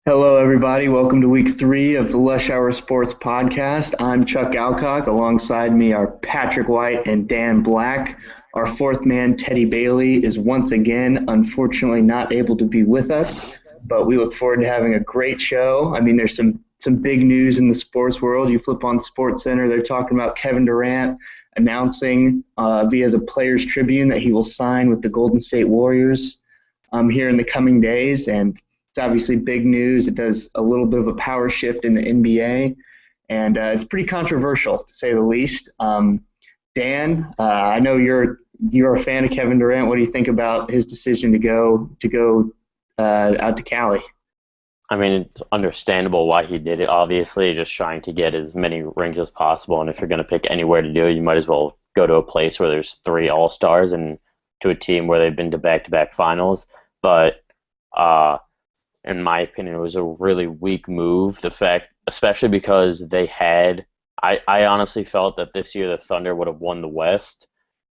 Hello, everybody. Welcome to week 3 of the Lush Hour Sports Podcast. I'm Chuck Alcock. Alongside me are Patrick White and Dan Black. Our fourth man, Teddy Bailey, is once again unfortunately not able to be with us, but we look forward to having a great show. I mean, there's some big news in the sports world. You flip on Sports Center, they're talking about Kevin Durant announcing via the Players Tribune that he will sign with the Golden State Warriors here in the coming days, and it's obviously big news. It does a little bit of a power shift in the NBA, and it's pretty controversial to say the least. Dan, I know you're a fan of Kevin Durant. What do you think about his decision to go out to Cali? I mean, it's understandable why he did it, obviously, just trying to get as many rings as possible. And if you're going to pick anywhere to do it, you might as well go to a place where there's 3 All-Stars and to a team where they've been to back-to-back finals. But in my opinion, it was a really weak move. The fact, especially because I honestly felt that this year the Thunder would have won the West,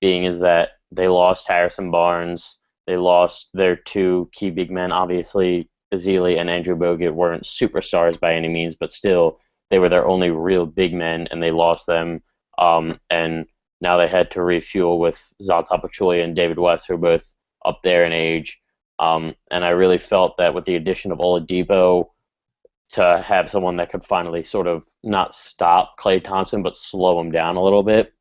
being is that they lost Harrison Barnes, they lost their 2 key big men. Obviously, Ezeli and Andrew Bogut weren't superstars by any means, but still, they were their only real big men, and they lost them. And now they had to refuel with Zaza Pachulia and David West, who are both up there in age. And I really felt that with the addition of Oladipo, to have someone that could finally sort of not stop Klay Thompson but slow him down a little bit,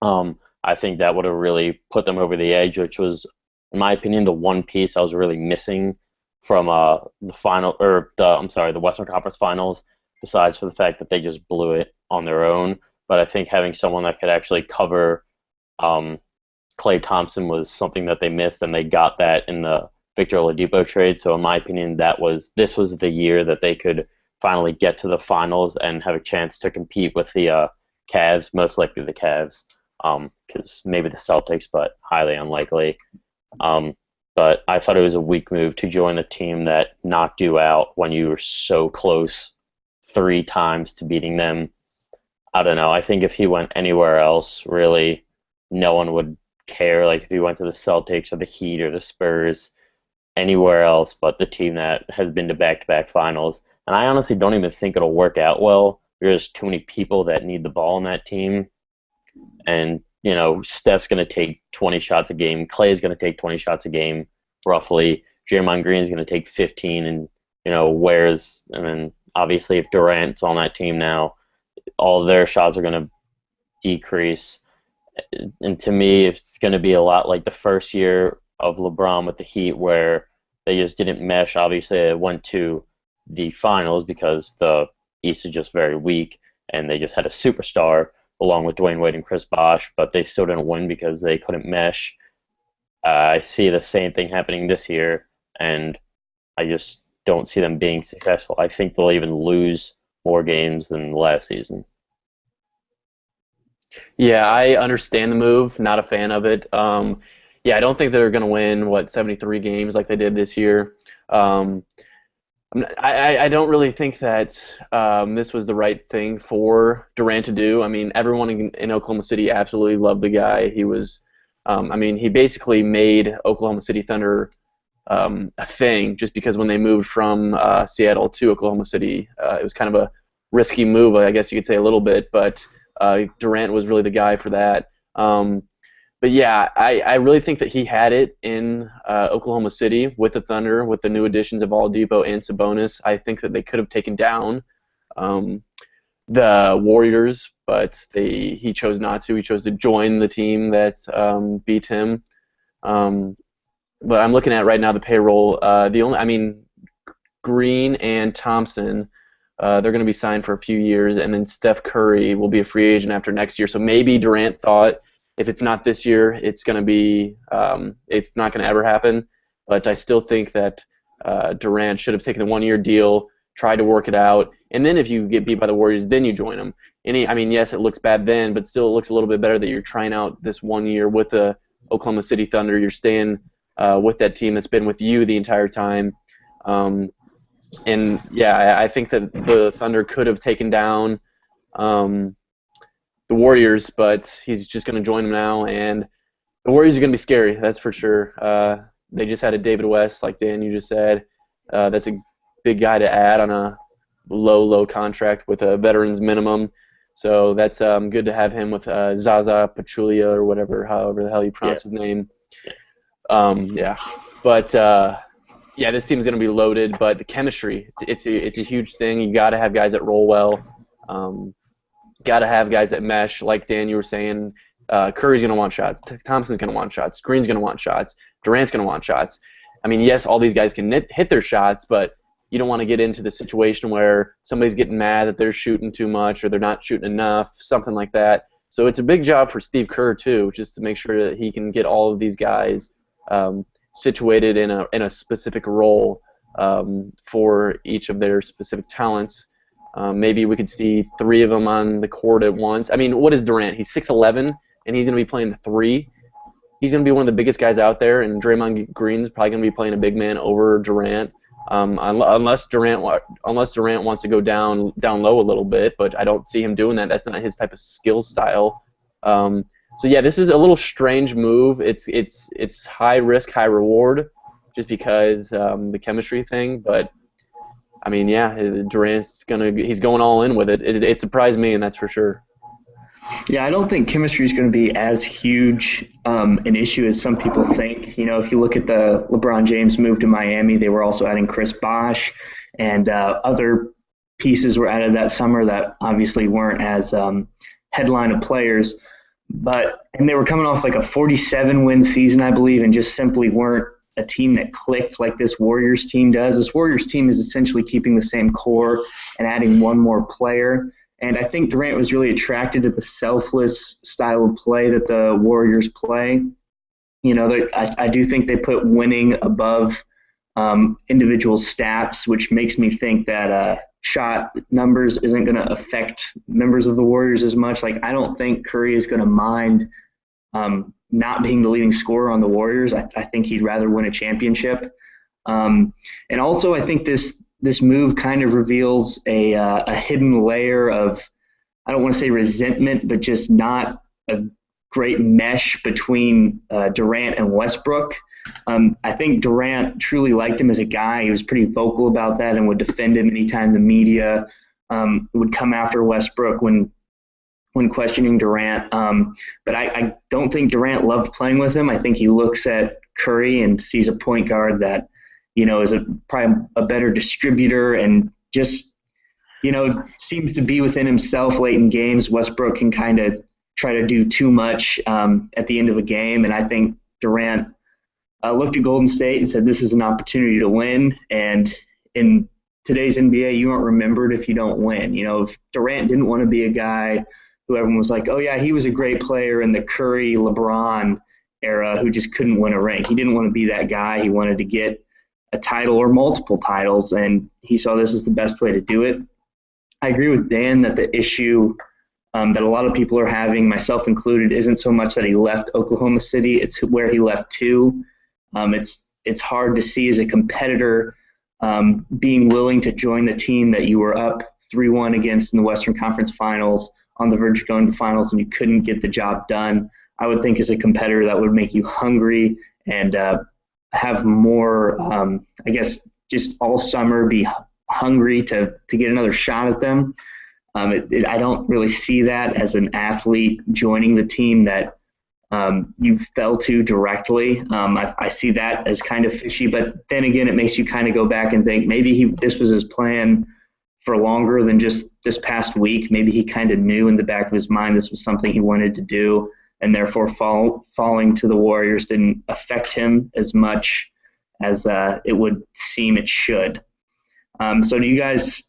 I think that would have really put them over the edge, which was, in my opinion, the one piece I was really missing from the Western Conference Finals, besides for the fact that they just blew it on their own. But I think having someone that could actually cover Klay Thompson was something that they missed, and they got that in the Victor Oladipo trade. So in my opinion, this was the year that they could finally get to the finals and have a chance to compete with the Cavs, most likely the Cavs, because maybe the Celtics, but highly unlikely. But I thought it was a weak move to join the team that knocked you out when you were so close 3 times to beating them. I don't know. I think if he went anywhere else, really, no one would care. Like if he went to the Celtics or the Heat or the Spurs, anywhere else but the team that has been to back-to-back finals. And I honestly don't even think it'll work out well. There's too many people that need the ball on that team. And, Steph's going to take 20 shots a game. Clay's going to take 20 shots a game, roughly. Draymond Green's going to take 15. And, then obviously if Durant's on that team now, all their shots are going to decrease. And to me, it's going to be a lot like the first year of LeBron with the Heat, where they just didn't mesh. Obviously, they went to the finals because the East is just very weak, and they just had a superstar along with Dwayne Wade and Chris Bosh, but they still didn't win because they couldn't mesh. I see the same thing happening this year, and I just don't see them being successful. I think they'll even lose more games than last season. Yeah, I understand the move. Not a fan of it. Yeah, I don't think they're going to win, 73 games like they did this year. I don't really think that this was the right thing for Durant to do. I mean, everyone in Oklahoma City absolutely loved the guy. He was, he basically made Oklahoma City Thunder a thing just because when they moved from Seattle to Oklahoma City, it was kind of a risky move, I guess you could say a little bit, but Durant was really the guy for that. But yeah, I really think that he had it in Oklahoma City with the Thunder, with the new additions of Oladipo and Sabonis. I think that they could have taken down the Warriors, but he chose not to. He chose to join the team that beat him. But I'm looking at right now the payroll. Green and Thompson, they're going to be signed for a few years, and then Steph Curry will be a free agent after next year. So maybe Durant thought, if it's not this year, it's not going to ever happen. But I still think that Durant should have taken the 1-year deal, tried to work it out, and then if you get beat by the Warriors, then you join them. Yes, it looks bad then, but still it looks a little bit better that you're trying out this 1 year with the Oklahoma City Thunder. You're staying with that team that's been with you the entire time. And yeah, I think that the Thunder could have taken down the Warriors, but he's just going to join them now, and the Warriors are going to be scary, that's for sure. They just had a David West, like Dan, you just said. That's a big guy to add on a low contract with a veteran's minimum. So that's good to have him with Zaza Pachulia or whatever, however the hell you pronounce his name. Yeah. But yeah, this team's going to be loaded. But the chemistry, it's a huge thing. You got to have guys that roll well. Got to have guys that mesh. Like Dan, you were saying, Curry's going to want shots. Thompson's going to want shots. Green's going to want shots. Durant's going to want shots. I mean, yes, all these guys can hit their shots, but you don't want to get into the situation where somebody's getting mad that they're shooting too much or they're not shooting enough, something like that. So it's a big job for Steve Kerr too, just to make sure that he can get all of these guys situated in a specific role for each of their specific talents. Maybe we could see 3 of them on the court at once. I mean, what is Durant? He's 6'11", and he's going to be playing the 3. He's going to be one of the biggest guys out there, and Draymond Green's probably going to be playing a big man over Durant. Unless Durant wants to go down low a little bit, but I don't see him doing that. That's not his type of skill style. So yeah, this is a little strange move. It's high risk, high reward, just because the chemistry thing. But I mean, yeah, Durant's he's going all in with it. It surprised me, and that's for sure. Yeah, I don't think chemistry is going to be as huge an issue as some people think. You know, if you look at the LeBron James move to Miami, they were also adding Chris Bosh, and other pieces were added that summer that obviously weren't as headline of players. And they were coming off like a 47-win season, I believe, and just simply weren't a team that clicked like this Warriors team does. This Warriors team is essentially keeping the same core and adding one more player. And I think Durant was really attracted to the selfless style of play that the Warriors play. You know, I do think they put winning above individual stats, which makes me think that shot numbers isn't going to affect members of the Warriors as much. Like, I don't think Curry is going to mind not being the leading scorer on the Warriors. I think he'd rather win a championship. And also, I think this move kind of reveals a hidden layer of, I don't want to say resentment, but just not a great mesh between Durant and Westbrook. I think Durant truly liked him as a guy. He was pretty vocal about that and would defend him anytime the media would come after Westbrook when questioning Durant. But I don't think Durant loved playing with him. I think he looks at Curry and sees a point guard that, you know, is probably a better distributor and just, you know, seems to be within himself late in games. Westbrook can kind of try to do too much at the end of a game. And I think Durant looked at Golden State and said, this is an opportunity to win. And in today's NBA, you aren't remembered if you don't win. You know, if Durant didn't want to be a guy who everyone was like, oh, yeah, he was a great player in the Curry, LeBron era who just couldn't win a ring. He didn't want to be that guy. He wanted to get a title or multiple titles, and he saw this as the best way to do it. I agree with Dan that the issue that a lot of people are having, myself included, isn't so much that he left Oklahoma City, it's where he left to. It's hard to see as a competitor being willing to join the team that you were up 3-1 against in the Western Conference Finals, on the verge of going to the finals, and you couldn't get the job done. I would think as a competitor that would make you hungry and have more, I guess, just all summer be hungry to get another shot at them. I don't really see that as an athlete joining the team that you fell to directly. I see that as kind of fishy, but then again, it makes you kind of go back and think maybe this was his plan for longer than just this past week. Maybe he kind of knew in the back of his mind this was something he wanted to do, and therefore falling to the Warriors didn't affect him as much as it would seem it should. So do you guys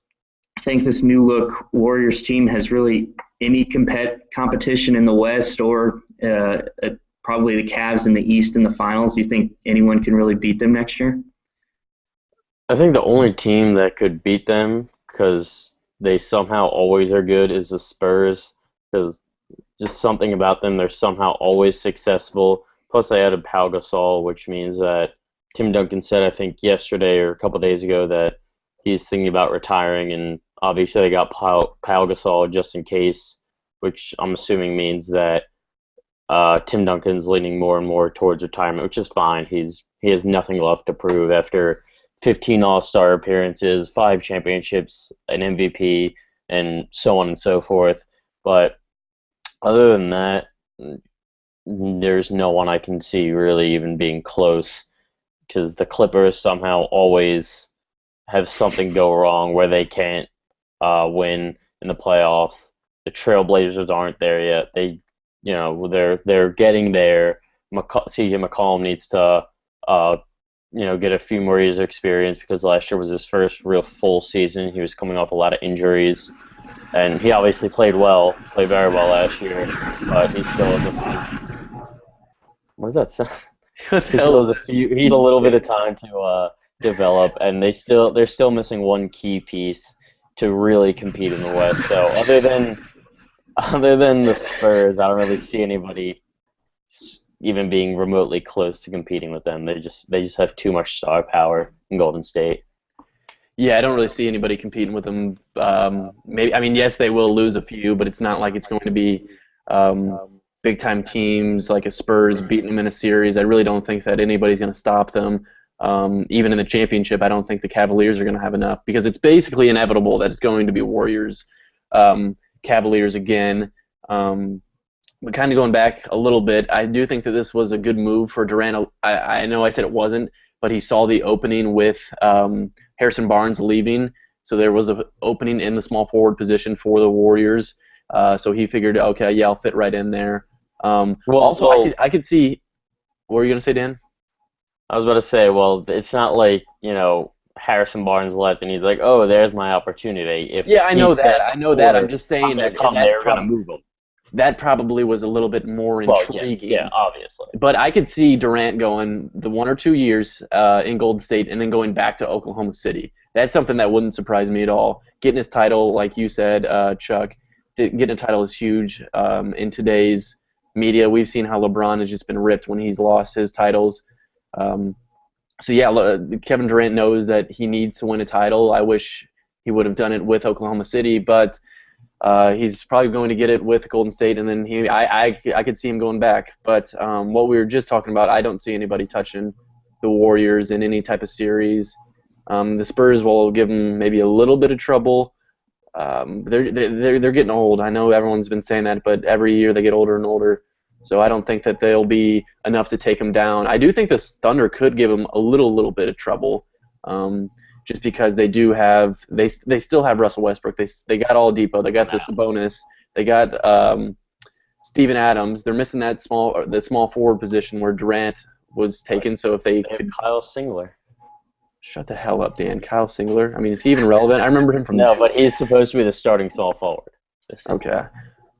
think this new look Warriors team has really any competition in the West or probably the Cavs in the East in the finals? Do you think anyone can really beat them next year? I think the only team that could beat them, because they somehow always are good, is the Spurs, because just something about them, they're somehow always successful. Plus they added Pau Gasol, which means that Tim Duncan said, I think yesterday or a couple of days ago, that he's thinking about retiring, and obviously they got Pau Gasol just in case, which I'm assuming means that Tim Duncan's leaning more and more towards retirement, which is fine. He's he has nothing left to prove after 15 All-Star appearances, 5 championships, an MVP, and so on and so forth. But other than that, there's no one I can see really even being close, because the Clippers somehow always have something go wrong where they can't win in the playoffs. The Trailblazers aren't there yet. They're getting there. CJ McCollum needs to get a few more years of experience, because last year was his first real full season. He was coming off a lot of injuries, and he obviously played very well last year, but he still has a few. What does that sound? He still has a little bit of time to develop, and they're still missing one key piece to really compete in the West. So other than the Spurs, I don't really see anybody even being remotely close to competing with them. They just have too much star power in Golden State. Yeah, I don't really see anybody competing with them. Yes, they will lose a few, but it's not like it's going to be big-time teams like a Spurs beating them in a series. I really don't think that anybody's going to stop them. Even in the championship, I don't think the Cavaliers are going to have enough, because it's basically inevitable that it's going to be Warriors, Cavaliers again. But kind of going back a little bit, I do think that this was a good move for Durant. I know I said it wasn't, but he saw the opening with Harrison Barnes leaving, so there was an opening in the small forward position for the Warriors. So he figured, okay, yeah, I'll fit right in there. I could see. What were you gonna say, Dan? I was about to say, well, it's not like Harrison Barnes left and he's like, oh, there's my opportunity. I know that. I'm just saying they're gonna move him. That probably was a little bit more intriguing. Yeah, obviously. But I could see Durant going the 1 or 2 years in Golden State and then going back to Oklahoma City. That's something that wouldn't surprise me at all. Getting his title, like you said, Chuck, getting a title is huge in today's media. We've seen how LeBron has just been ripped when he's lost his titles. Kevin Durant knows that he needs to win a title. I wish he would have done it with Oklahoma City, but he's probably going to get it with Golden State, and then I could see him going back. But what we were just talking about, I don't see anybody touching the Warriors in any type of series. The Spurs will give them maybe a little bit of trouble. They're getting old. I know everyone's been saying that, but every year they get older and older. So I don't think that they'll be enough to take them down. I do think the Thunder could give them a little bit of trouble. Just because they still have Russell Westbrook. They got Oladipo. They got the Sabonis. They got Steven Adams. They're missing the small forward position where Durant was taken. So if they could, Kyle Singler. Shut the hell up, Dan. Kyle Singler. I mean, is he even relevant? I remember him from. No, but he's supposed to be the starting small forward. Okay.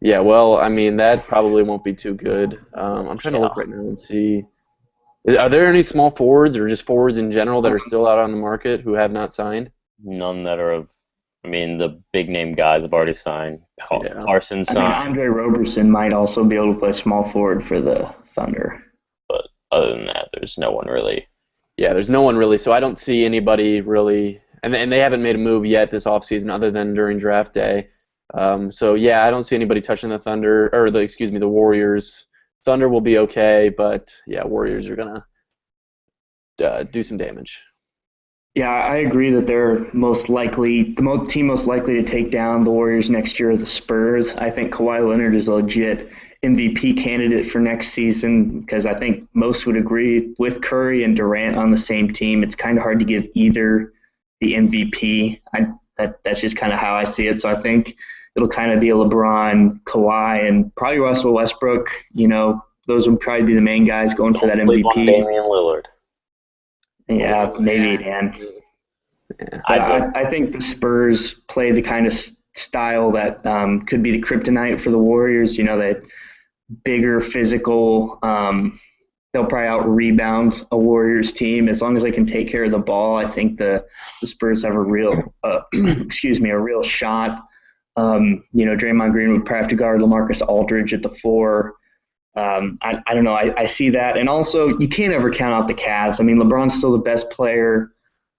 Yeah. Well, I mean, that probably won't be too good. I'm trying to look right now and see. Are there any small forwards or just forwards in general that are still out on the market who have not signed? None that are of. I mean, the big name guys have already signed. Parsons signed. Andre Roberson might also be able to play small forward for the Thunder. But other than that, there's no one really. Yeah, there's no one really. So I don't see anybody really, and they haven't made a move yet this offseason other than during draft day. I don't see anybody touching the Thunder or the Warriors. Thunder will be okay, but yeah, Warriors are gonna do some damage. Yeah, I agree that they're the team most likely to take down the Warriors next year are the Spurs. I think Kawhi Leonard is a legit MVP candidate for next season, because I think most would agree with Curry and Durant on the same team. It's kind of hard to give either the MVP. That's just kind of how I see it. So I think it'll kind of be a LeBron, Kawhi, and probably Russell Westbrook. Those would probably be the main guys going for that MVP. Damian Lillard. Yeah, maybe, Dan. Yeah. I think the Spurs play the kind of style that could be the kryptonite for the Warriors. That bigger, physical. They'll probably out-rebound a Warriors team as long as they can take care of the ball. I think the Spurs have a real, a real shot. Draymond Green would probably have to guard LaMarcus Aldridge at the 4. I don't know. I see that. And also, you can't ever count out the Cavs. I mean, LeBron's still the best player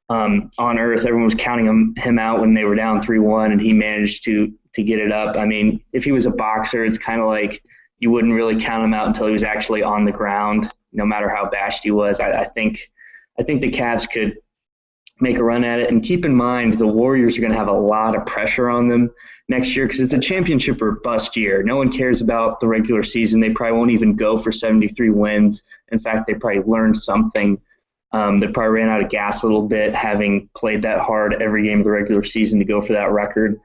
on earth. Everyone was counting him out when they were down 3-1, and he managed to get it up. I mean, if he was a boxer, it's kind of like you wouldn't really count him out until he was actually on the ground. no matter how bashed he was. I think the Cavs could make a run at it. And keep in mind, the Warriors are going to have a lot of pressure on them next year because it's a championship or bust year. No one cares about the regular season. They probably won't even go for 73 wins. In fact, they probably learned something. They probably ran out of gas a little bit, having played that hard every game of the regular season to go for that record.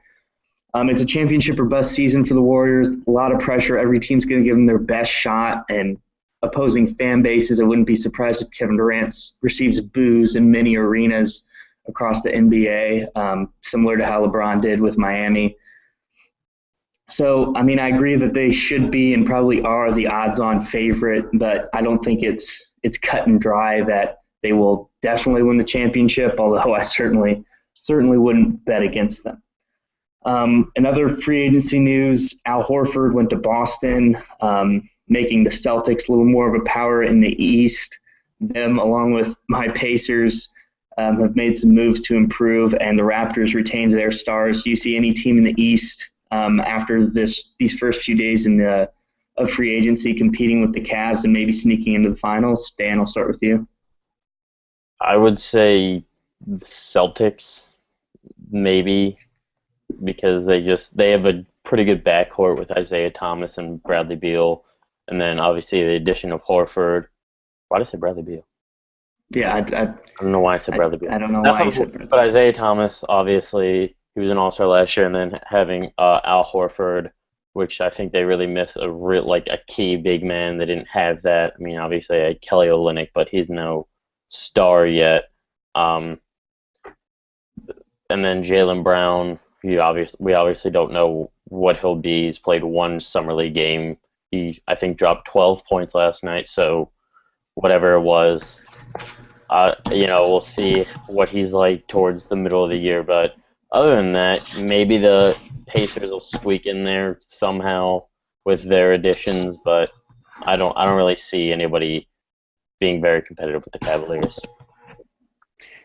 It's a championship or bust season for the Warriors. A lot of pressure. Every team's going to give them their best shot. And opposing fan bases, I wouldn't be surprised if Kevin Durant receives boos in many arenas across the NBA, similar to how LeBron did with Miami. So, I mean, I agree that they should be and probably are the odds-on favorite, but I don't think it's cut and dry that they will definitely win the championship, although I certainly wouldn't bet against them. Another free agency news, Al Horford went to Boston, making the Celtics a little more of a power in the East. Them, along with my Pacers, have made some moves to improve, and the Raptors retained their stars. Do you see any team in the East after these first few days of free agency competing with the Cavs and maybe sneaking into the finals? Dan, I'll start with you. I would say the Celtics, maybe, because they have a pretty good backcourt with Isaiah Thomas and Bradley Beal, and then obviously the addition of Horford. Why did I say Bradley Beal? Yeah, I don't know why I said Bradley Beal. I don't know why you said Bradley. But Isaiah Thomas, obviously, he was an All-Star last year, and then having Al Horford, which I think they really miss a key big man. They didn't have that. I mean, obviously, I had Kelly Olynyk, but he's no star yet. And then Jaylen Brown, we obviously don't know what he'll be. He's played one summer league game. He, I think, dropped 12 points last night. So whatever it was, we'll see what he's like towards the middle of the year. But other than that, maybe the Pacers will squeak in there somehow with their additions. But I don't really see anybody being very competitive with the Cavaliers.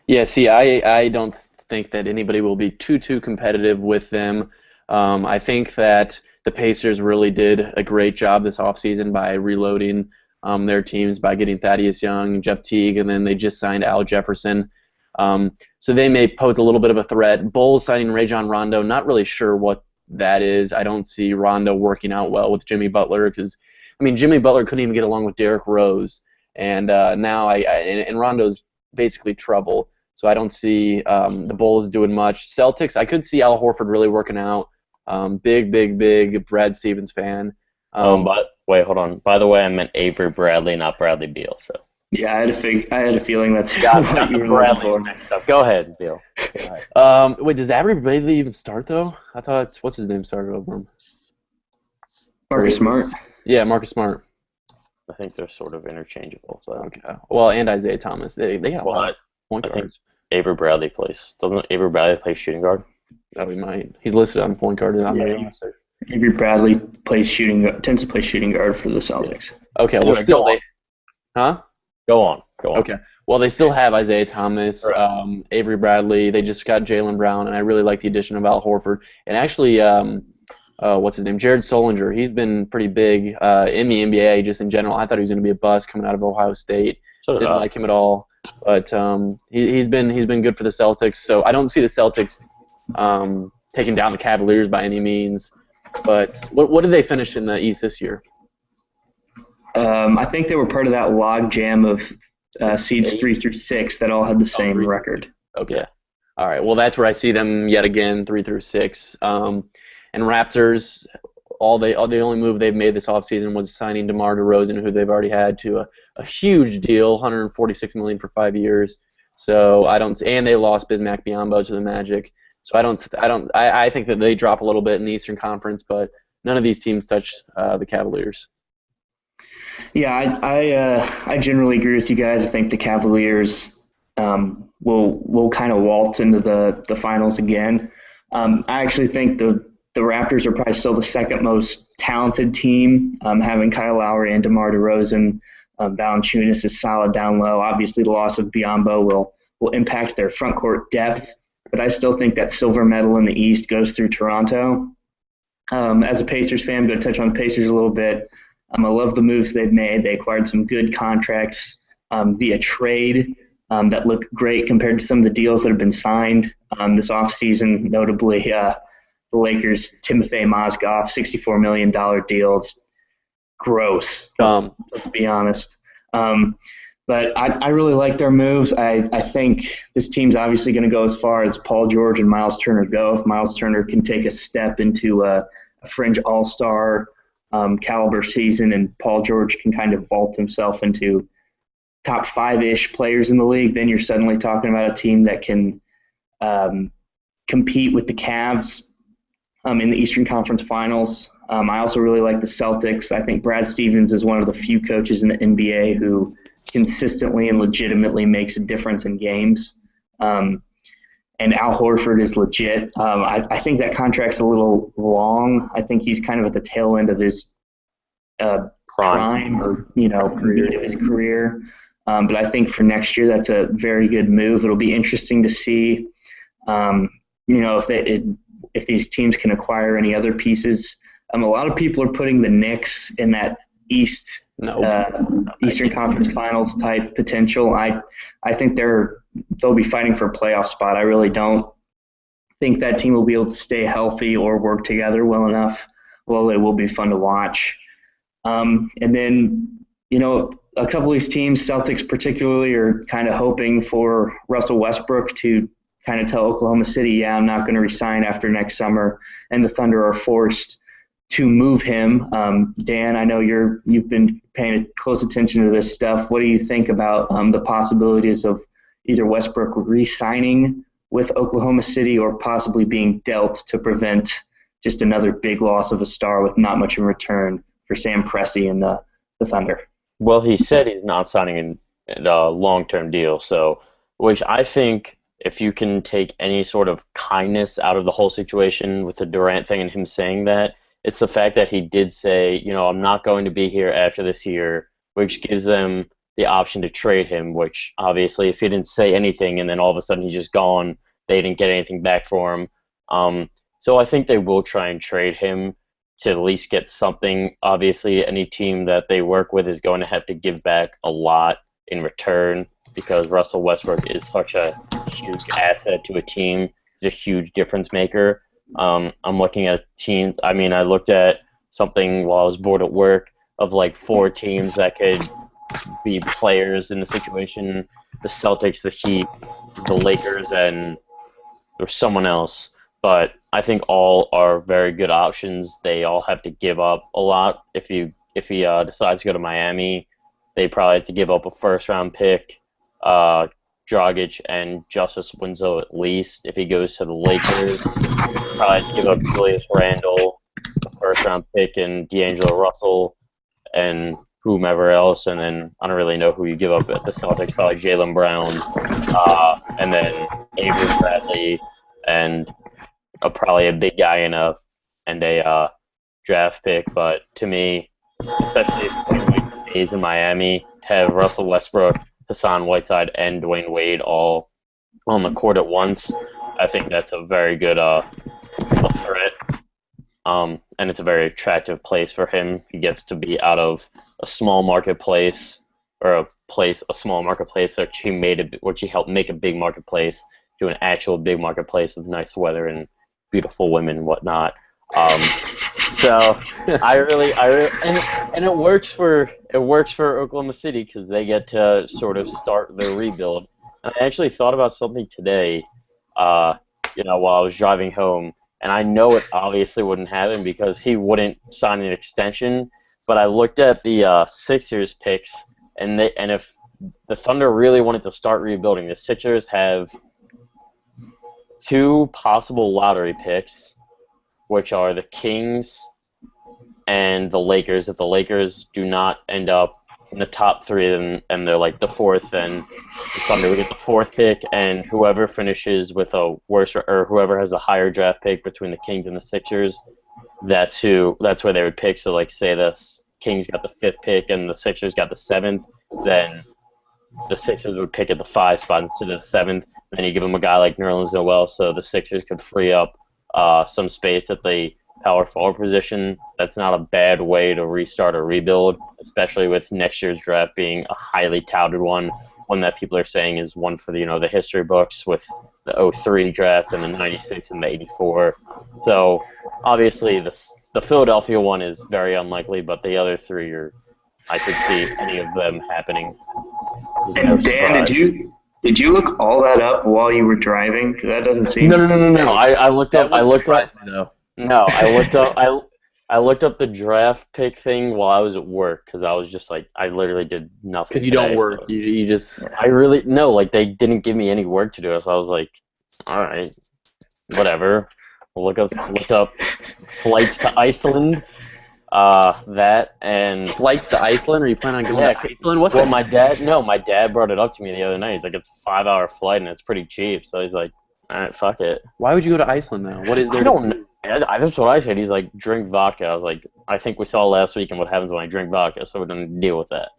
Yeah, see, I don't think that anybody will be too competitive with them. I think that the Pacers really did a great job this offseason by reloading their teams by getting Thaddeus Young, Jeff Teague, and then they just signed Al Jefferson. So they may pose a little bit of a threat. Bulls signing Rajon Rondo, not really sure what that is. I don't see Rondo working out well with Jimmy Butler because, I mean, Jimmy Butler couldn't even get along with Derrick Rose, and now and Rondo's basically trouble. So I don't see the Bulls doing much. Celtics, I could see Al Horford really working out. Big Brad Stevens fan. But wait, hold on. By the way, I meant Avery Bradley, not Bradley Beal. So yeah, I had a feeling that's what you were looking for. Next up. Go ahead, Beal. Go ahead. Wait, does Avery Bradley even start though? I thought what's his name started over him. Marcus Smart. Yeah, Marcus Smart. I think they're sort of interchangeable. So okay. Well, and Isaiah Thomas. They got a lot of point guards. I think Avery Bradley plays. Doesn't Avery Bradley play shooting guard? Oh, he might. He's listed on the point guard. Avery Bradley tends to play shooting guard for the Celtics. Okay, well, still Go on. Okay. Well, they still have Isaiah Thomas, right. Avery Bradley. They just got Jaylen Brown, and I really like the addition of Al Horford. And actually, what's his name? Jared Solinger. He's been pretty big in the NBA just in general. I thought he was going to be a bust coming out of Ohio State. Didn't like him at all. But he's been good for the Celtics. So I don't see the Celtics taking down the Cavaliers by any means. But what did they finish in the East this year? I think they were part of that log jam of seeds 3 through 6 that all had the same record. Okay. All right. Well, that's where I see them yet again, 3 through 6. And Raptors, the only move they've made this offseason was signing DeMar DeRozan, who they've already had, to a huge deal, $146 million for 5 years. So and they lost Bismack Biyombo to the Magic. So I think that they drop a little bit in the Eastern Conference, but none of these teams touch the Cavaliers. Yeah, I generally agree with you guys. I think the Cavaliers will kind of waltz into the finals again. I actually think the Raptors are probably still the second most talented team, having Kyle Lowry and DeMar DeRozan. Valanciunas is solid down low. Obviously, the loss of Biyombo will impact their front court depth, but I still think that silver medal in the East goes through Toronto. As a Pacers fan, I'm going to touch on the Pacers a little bit. I love the moves they've made. They acquired some good contracts via trade that look great compared to some of the deals that have been signed this offseason, notably the Lakers' Timofey Mozgov, $64 million deal. It's gross, let's be honest. But I really like their moves. I think this team's obviously going to go as far as Paul George and Miles Turner go. If Miles Turner can take a step into a fringe all-star caliber season, and Paul George can kind of vault himself into top 5-ish players in the league, then you're suddenly talking about a team that can compete with the Cavs in the Eastern Conference Finals. I also really like the Celtics. I think Brad Stevens is one of the few coaches in the NBA who consistently and legitimately makes a difference in games. And Al Horford is legit. I think that contract's a little long. I think he's kind of at the tail end of his prime or, meat of his career. But I think for next year, that's a very good move. It'll be interesting to see, if these teams can acquire any other pieces. A lot of people are putting the Knicks in that Eastern Conference Finals type potential. I think they'll be fighting for a playoff spot. I really don't think that team will be able to stay healthy or work together well enough. Well, it will be fun to watch. And then, a couple of these teams, Celtics particularly, are kind of hoping for Russell Westbrook to kind of tell Oklahoma City, yeah, I'm not going to resign after next summer. And the Thunder are forced to move him. Dan, I know you've been paying close attention to this stuff. What do you think about the possibilities of either Westbrook re-signing with Oklahoma City or possibly being dealt to prevent just another big loss of a star with not much in return for Sam Presti and the Thunder? Well, he said he's not signing a long-term deal, which I think if you can take any sort of kindness out of the whole situation with the Durant thing and him saying that, it's the fact that he did say, I'm not going to be here after this year, which gives them the option to trade him, which obviously if he didn't say anything and then all of a sudden he's just gone, they didn't get anything back for him. So I think they will try and trade him to at least get something. Obviously, any team that they work with is going to have to give back a lot in return because Russell Westbrook is such a huge asset to a team. He's a huge difference maker. I'm looking at teams. I looked at something while I was bored at work of like 4 teams that could be players in the situation: the Celtics, the Heat, the Lakers, and there's someone else. But I think all are very good options. They all have to give up a lot. If he decides to go to Miami, they probably have to give up a first-round pick, Dragic and Justice Winslow at least. If he goes to the Lakers, probably have to give up Julius Randle, a first-round pick, and D'Angelo Russell, and whomever else. And then I don't really know who you give up at the Celtics. Probably Jaylen Brown, and then Avery Bradley, and probably a big guy and a draft pick. But to me, especially if Dwayne Wade's in Miami, to have Russell Westbrook, Hassan Whiteside, and Dwayne Wade all on the court at once, I think that's a very good threat. And it's a very attractive place for him. He gets to be out of a small marketplace, or a small marketplace which he helped make a big marketplace to an actual big marketplace with nice weather and beautiful women and whatnot. So and it works for Oklahoma City because they get to sort of start their rebuild. And I actually thought about something today, while I was driving home, and I know it obviously wouldn't happen because he wouldn't sign an extension. But I looked at the Sixers picks, and if the Thunder really wanted to start rebuilding, the Sixers have 2 possible lottery picks, which are the Kings and the Lakers. If the Lakers do not end up in the top 3, and they're like the 4th, then the Thunder would get the 4th pick, and whoever finishes with a worse or whoever has a higher draft pick between the Kings and the Sixers, that's where they would pick. So like say the Kings got the 5th pick and the Sixers got the 7th, then the Sixers would pick at the 5 spot instead of the 7th. Then you give them a guy like Nerlens Noel, so the Sixers could free up some space at the power forward position, that's not a bad way to restart or rebuild, especially with next year's draft being a highly touted one that people are saying is one for the history books with the '03 draft and the '96 and the '84. So obviously the Philadelphia one is very unlikely, but the other three I could see any of them happening. And Dan, did you look all that up while you were driving? 'Cause that doesn't seem. No. I looked up. No, I looked up the draft pick thing while I was at work because I was just like, I literally did nothing. Because you don't work, so. you just. I really no, like they didn't give me any work to do, so I was like, all right, whatever. Looked up flights to Iceland. That and Flights to Iceland? Are you planning on going to Iceland? What's well, my dad brought it up to me the other night. He's like, it's a 5-hour flight and it's pretty cheap. So he's like, all right, fuck it. Why would you go to Iceland now? What is there? I don't know. That's what I said. He's like, drink vodka. I was like, I think we saw last week and what happens when I drink vodka, so we're going to deal with that.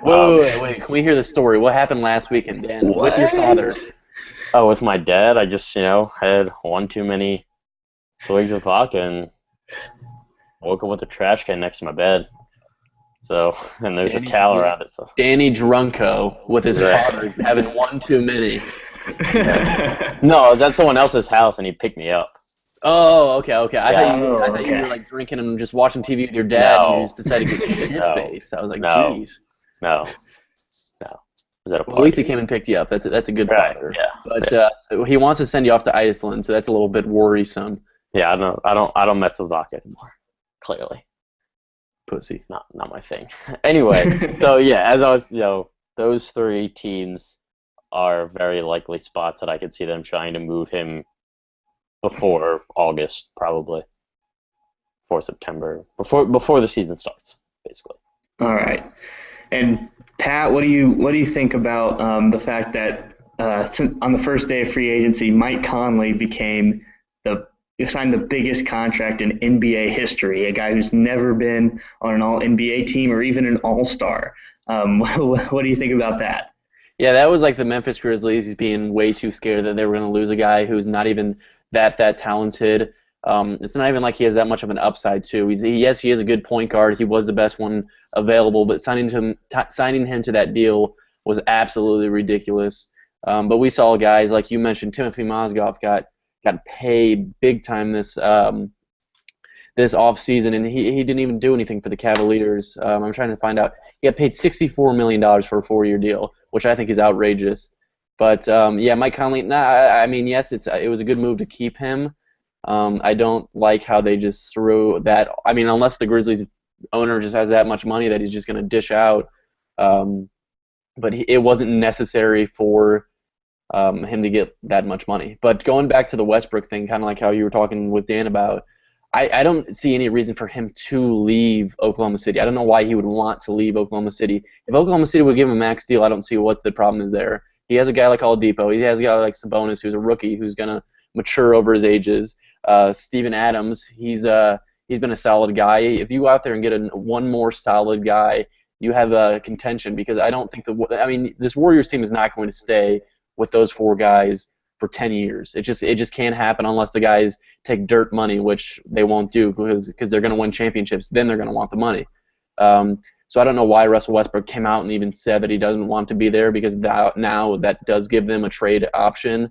Wait. Can we hear the story? What happened last weekend, Dan? With your father? Oh, with my dad, I just, had one too many swigs of vodka and woke up with a trash can next to my bed. So, and there's a towel around it. So Danny Drunko with his father having one too many. No, I was at someone else's house and he picked me up. Oh, okay. I thought you were like drinking and just watching TV with your dad and you just decided to get shit-faced. I was like, jeez. No. Was at a party. Well, at least he came and picked you up. That's a good father. Yeah. But so he wants to send you off to Iceland, so that's a little bit worrisome. Yeah, I don't mess with vodka anymore. Clearly. Pussy. Not my thing. Anyway, so yeah, as I was, those three teams are very likely spots that I could see them trying to move him before August, probably. Before September. Before the season starts, basically. All right. And Pat, what do you think about the fact that on the first day of free agency, Mike Conley signed the biggest contract in NBA history, a guy who's never been on an all-NBA team or even an all-star. What do you think about that? Yeah, that was like the Memphis Grizzlies being way too scared that they were going to lose a guy who's not even that talented. It's not even like he has that much of an upside, too. Yes, he is a good point guard. He was the best one available, but signing him to that deal was absolutely ridiculous. But we saw guys, like you mentioned, Timothy Mozgov got paid big time this off season, and he didn't even do anything for the Cavaliers. I'm trying to find out. He got paid $64 million for a 4-year deal, which I think is outrageous. But Mike Conley. I mean, yes, it was a good move to keep him. I don't like how they just threw that. I mean, unless the Grizzlies owner just has that much money that he's just going to dish out. But it wasn't necessary for him to get that much money. But going back to the Westbrook thing, kind of like how you were talking with Dan about, I don't see any reason for him to leave Oklahoma City. I don't know why he would want to leave Oklahoma City. If Oklahoma City would give him a max deal, I don't see what the problem is there. He has a guy like Oladipo. He has a guy like Sabonis, who's a rookie, who's going to mature over his ages. Steven Adams, he's been a solid guy. If you go out there and get one more solid guy, you have a contention, because I don't think this Warriors team is not going to stay with those 4 guys for 10 years. It just can't happen unless the guys take dirt money, which they won't do because they're going to win championships. Then they're going to want the money. So I don't know why Russell Westbrook came out and even said that he doesn't want to be there, because now that does give them a trade option.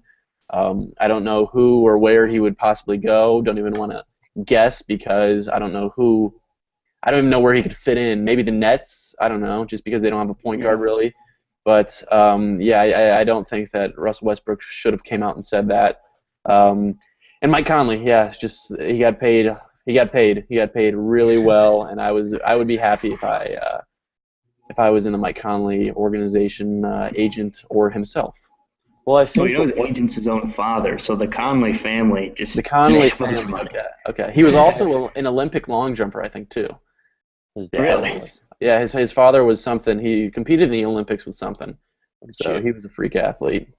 I don't know who or where he would possibly go. Don't even want to guess, because I don't even know where he could fit in. Maybe the Nets. I don't know, just because they don't have a point guard really. But I don't think that Russell Westbrook should have came out and said that. And Mike Conley, it's just he got paid. He got paid really well, and I would be happy if I was in the Mike Conley organization, agent or himself. Well, I think his agent's his own father, so the Conley family just. The Conley family. Okay. He was also an Olympic long jumper, I think, too. Really? Yeah, his father was something. He competed in the Olympics with something, so he was a freak athlete.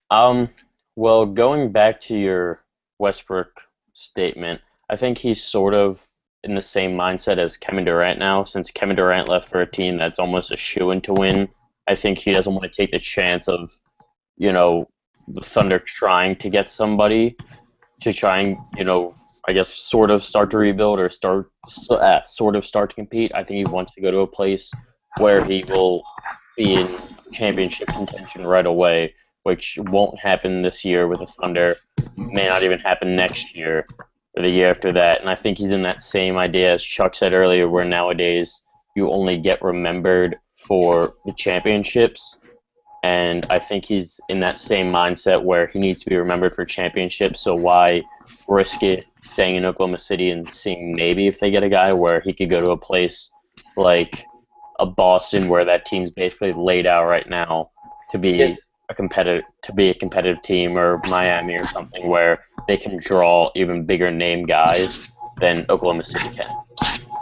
Well, going back to your Westbrook statement, I think he's sort of in the same mindset as Kevin Durant now. Since Kevin Durant left for a team that's almost a shoo-in to win, I think he doesn't want to take the chance of, the Thunder trying to get somebody to try and, I guess, sort of start to rebuild or sort of start to compete. I think he wants to go to a place where he will be in championship contention right away, which won't happen this year with the Thunder, may not even happen next year or the year after that. And I think he's in that same idea as Chuck said earlier, where nowadays you only get remembered for the championships. And I think he's in that same mindset where he needs to be remembered for championships. So why risk it staying in Oklahoma City and seeing maybe if they get a guy where he could go to a place like a Boston where that team's basically laid out right now to be Yes. a competitive team, or Miami or something where they can draw even bigger name guys than Oklahoma City can.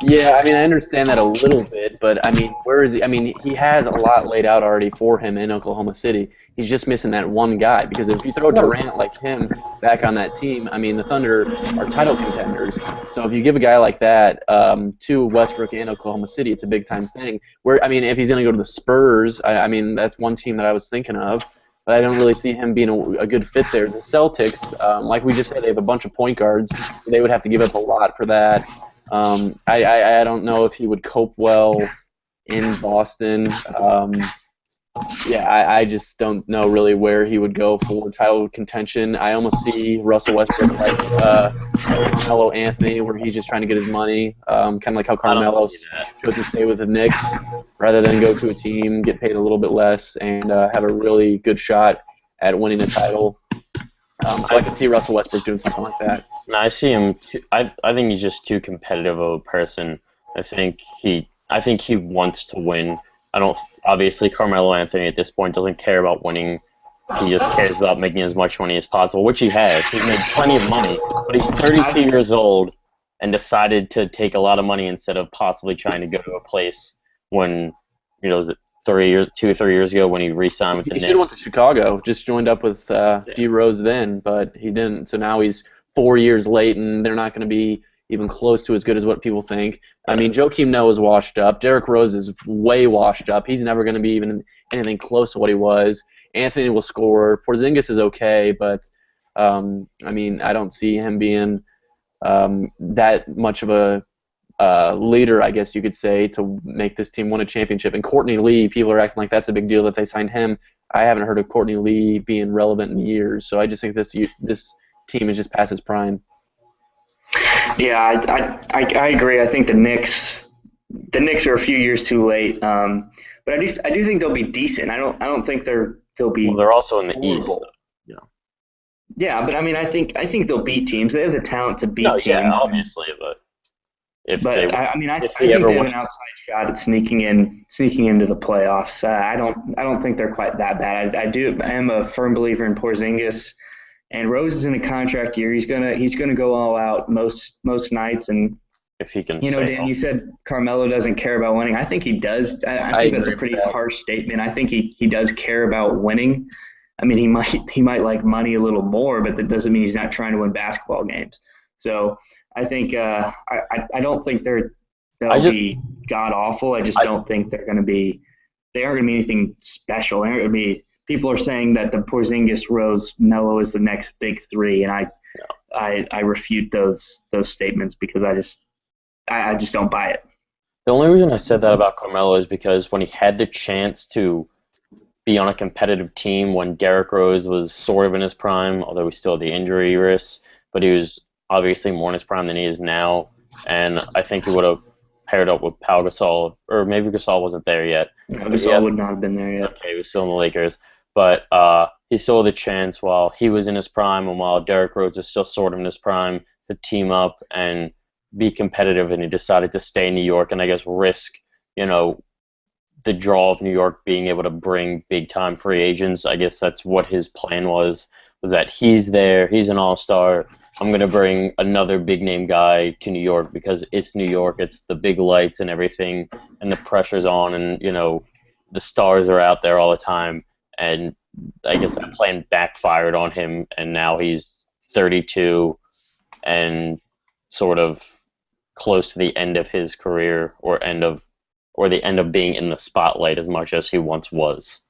Yeah, I mean, I understand that a little bit, but I mean, where is he? I mean, he has a lot laid out already for him in Oklahoma City. He's just missing that one guy, because if you throw Durant like him back on that team, I mean, the Thunder are title contenders. So if you give a guy like that to Westbrook and Oklahoma City, it's a big time thing. Where I mean, if he's going to go to the Spurs, I mean, that's one team that I was thinking of, but I don't really see him being a good fit there. The Celtics, like we just said, they have a bunch of point guards. They would have to give up a lot for that. I don't know if he would cope well in Boston. I just don't know really where he would go for title contention. I almost see Russell Westbrook like Carmelo Anthony, where he's just trying to get his money, kind of like how Carmelo chose to stay with the Knicks rather than go to a team, get paid a little bit less, and have a really good shot at winning a title. So I can see Russell Westbrook doing something like that. No, I see him. I think he's just too competitive of a person. I think he wants to win. Obviously Carmelo Anthony at this point doesn't care about winning. He just cares about making as much money as possible, which he has. He's made plenty of money, but he's 32 years old and decided to take a lot of money instead of possibly trying to go to a place when, was it 2 or 3 years ago when he re-signed with the Knicks. He should have went to Chicago, just joined up with D. Rose then, but he didn't. So now he's 4 years late, and they're not going to be even close to as good as what people think. I mean, Joakim Noah's washed up. Derrick Rose is way washed up. He's never going to be even anything close to what he was. Anthony will score. Porzingis is okay, but I mean, I don't see him being that much of a leader, I guess you could say, to make this team win a championship. And Courtney Lee, people are acting like that's a big deal that they signed him. I haven't heard of Courtney Lee being relevant in years, so I just think this team is just past its prime. Yeah, I agree. I think the Knicks are a few years too late, but I do think they'll be decent. I don't think they'll be. Well, they're also in the East. Yeah, but I mean, I think they'll beat teams. They have the talent to beat teams. Yeah, obviously, but I think they have an outside shot at sneaking into the playoffs. I don't think they're quite that bad. I am a firm believer in Porzingis. And Rose is in a contract year. He's gonna go all out most nights. And if he can, Dan, you said Carmelo doesn't care about winning. I think he does. I think that's a pretty harsh statement. I think he does care about winning. I mean, he might like money a little more, but that doesn't mean he's not trying to win basketball games. So I think I don't think they'll be god awful. I just don't think they aren't going to be anything special. They aren't going to be. People are saying that the Porzingis, Rose, Melo is the next big three, and I refute those statements because I just don't buy it. The only reason I said that about Carmelo is because when he had the chance to be on a competitive team when Derrick Rose was sort of in his prime, although he still had the injury risk, but he was obviously more in his prime than he is now, and I think he would have paired up with Pau Gasol, or maybe Gasol wasn't there yet. No, Gasol would not have been there yet. Okay, he was still in the Lakers. But he still had the chance while he was in his prime and while Derrick Rose is still sort of in his prime to team up and be competitive, and he decided to stay in New York and I guess risk, the draw of New York being able to bring big-time free agents. I guess that's what his plan was that he's there, he's an all-star, I'm going to bring another big-name guy to New York because it's New York, it's the big lights and everything, and the pressure's on, and, the stars are out there all the time. And I guess that plan backfired on him, and now he's 32 and sort of close to the end of his career, or the end of being in the spotlight as much as he once was.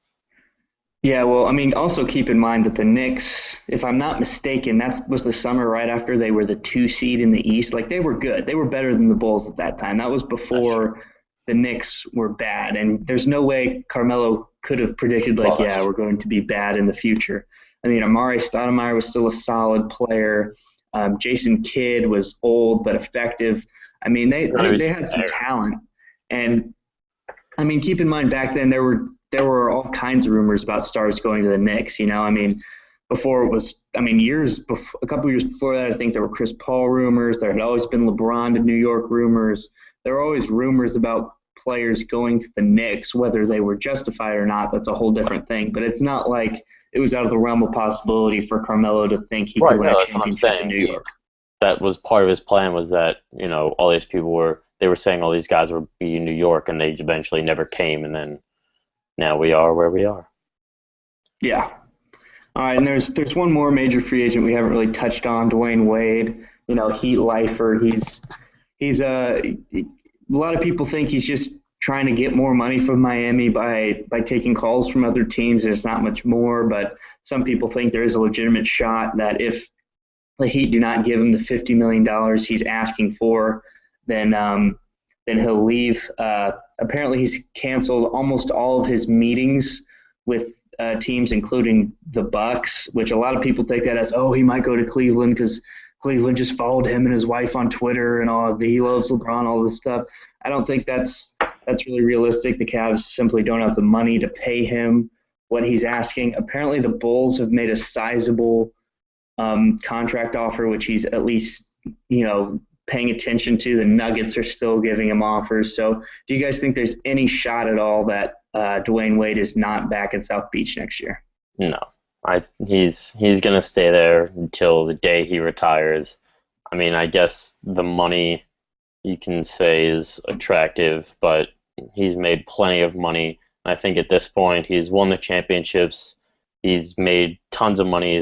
Yeah, well, I mean, also keep in mind that the Knicks, if I'm not mistaken, that was the summer right after they were the 2 seed in the East. Like, they were good. They were better than the Bulls at that time. That was That's true. before the Knicks were bad. And there's no way Carmelo could have predicted, Well, like, that's yeah, we're true. going to be bad in the future. I mean, Amari Stoudemire was still a solid player. Jason Kidd was old but effective. I mean, they, He they, was they had some there. talent. And I mean, keep in mind back then there were all kinds of rumors about stars going to the Knicks. I mean, before it was, I mean, years before, a couple years before that, I think there were Chris Paul rumors. There had always been LeBron to New York rumors. There were always rumors about players going to the Knicks, whether they were justified or not. That's a whole different thing. But it's not like it was out of the realm of possibility for Carmelo to think he could Right, win a no, that's what I'm championship in saying. New York. That was part of his plan was that, all these people they were saying all these guys would be in New York and they eventually never came, and then now we are where we are. Yeah. All right, and there's one more major free agent we haven't really touched on, Dwayne Wade. Heat lifer. A lot of people think he's just trying to get more money from Miami by taking calls from other teams, and it's not much more. But some people think there is a legitimate shot that if the Heat do not give him the $50 million he's asking for, then he'll leave. Apparently, he's canceled almost all of his meetings with teams, including the Bucks, which a lot of people take that as, oh, he might go to Cleveland because Cleveland just followed him and his wife on Twitter and all. He loves LeBron, all this stuff. I don't think that's really realistic. The Cavs simply don't have the money to pay him what he's asking. Apparently, the Bulls have made a sizable contract offer, which he's at least paying attention to. The Nuggets are still giving him offers. So, do you guys think there's any shot at all that Dwayne Wade is not back at South Beach next year? No, he's gonna stay there until the day he retires. I mean, I guess the money you can say is attractive, but he's made plenty of money. I think at this point he's won the championships. He's made tons of money.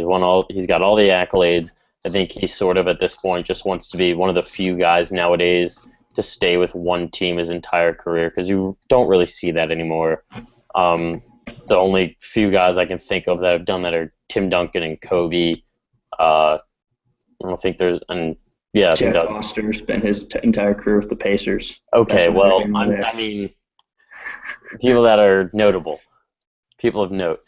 He's got all the accolades. I think he sort of at this point just wants to be one of the few guys nowadays to stay with one team his entire career, because you don't really see that anymore. The only few guys I can think of that have done that are Tim Duncan and Kobe. I don't think there's, and yeah, I think Jeff that's Foster spent his entire career with the Pacers. okay. That's Well, another name on I this. mean, people that are notable, people of note.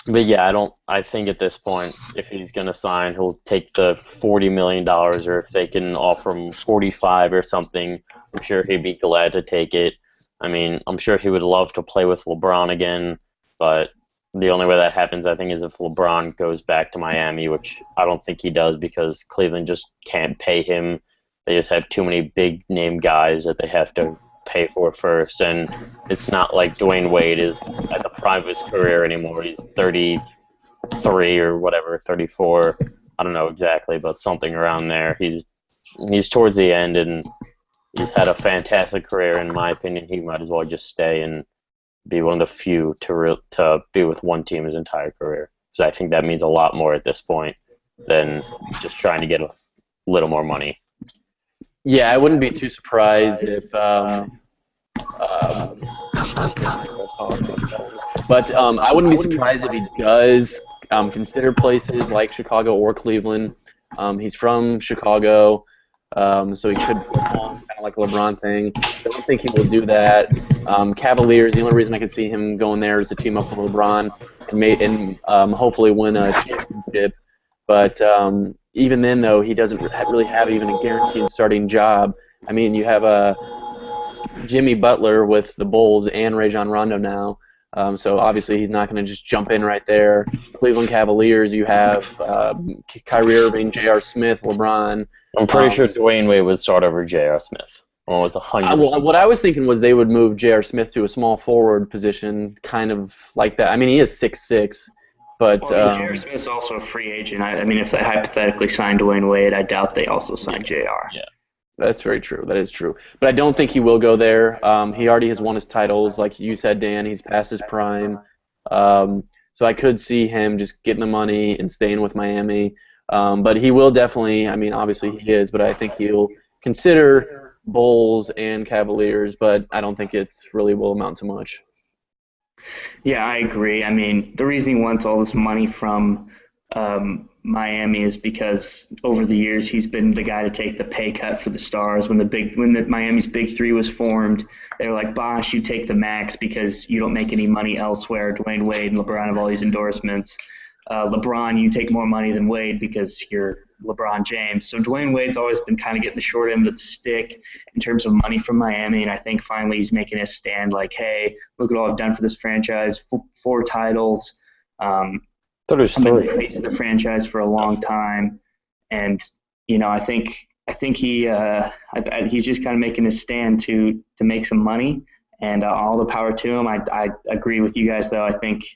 But yeah, I think at this point, if he's gonna sign, he'll take the $40 million, or if they can offer him 45 or something, I'm sure he'd be glad to take it. I mean, I'm sure he would love to play with LeBron again, but the only way that happens, I think, is if LeBron goes back to Miami, which I don't think he does because Cleveland just can't pay him. They just have too many big name guys that they have to pay for first, and it's not like Dwayne Wade is at the prime of his career anymore. He's 33 or whatever, 34. I don't know exactly, but something around there. He's towards the end, and he's had a fantastic career. In my opinion, he might as well just stay and be one of the few to be with one team his entire career. So I think that means a lot more at this point than just trying to get a little more money. Yeah, I wouldn't be too surprised if I wouldn't be surprised if he does consider places like Chicago or Cleveland. He's from Chicago, so he could kind of like a LeBron thing. I don't think he will do that. Cavaliers, the only reason I could see him going there is to team up with LeBron and hopefully win a championship. But even then, though, he doesn't really have even a guaranteed starting job. I mean, you have Jimmy Butler with the Bulls and Rajon Rondo now. So obviously he's not going to just jump in right there. Cleveland Cavaliers, you have Kyrie Irving, J.R. Smith, LeBron. I'm pretty sure Dwayne Wade would start over J.R. Smith. Almost 100%. Well, what I was thinking was they would move J.R. Smith to a small forward position, kind of like that. I mean, he is 6'6", but J.R. Smith's also a free agent. I mean, if they hypothetically signed Dwayne Wade, I doubt they also signed J.R. Yeah. That's very true. That is true. But I don't think he will go there. He already has won his titles. Like you said, Dan, he's past his prime. So I could see him just getting the money and staying with Miami. But he will definitely, I mean, obviously he is, but I think he'll consider Bulls and Cavaliers, but I don't think it really will amount to much. Yeah, I agree. I mean, the reason he wants all this money from Miami is because over the years he's been the guy to take the pay cut for the Stars. When the Miami's Big Three was formed, they were like, "Bosh, you take the max because you don't make any money elsewhere." Dwayne Wade and LeBron have all these endorsements. LeBron, you take more money than Wade because you're LeBron James. So Dwayne Wade's always been kind of getting the short end of the stick in terms of money from Miami, and I think finally he's making his stand like, hey, look at all I've done for this franchise, four titles. Thought it was I've been the three. face of the franchise for a long time, and I think he's just kind of making his stand to make some money, and all the power to him. I agree with you guys though. I think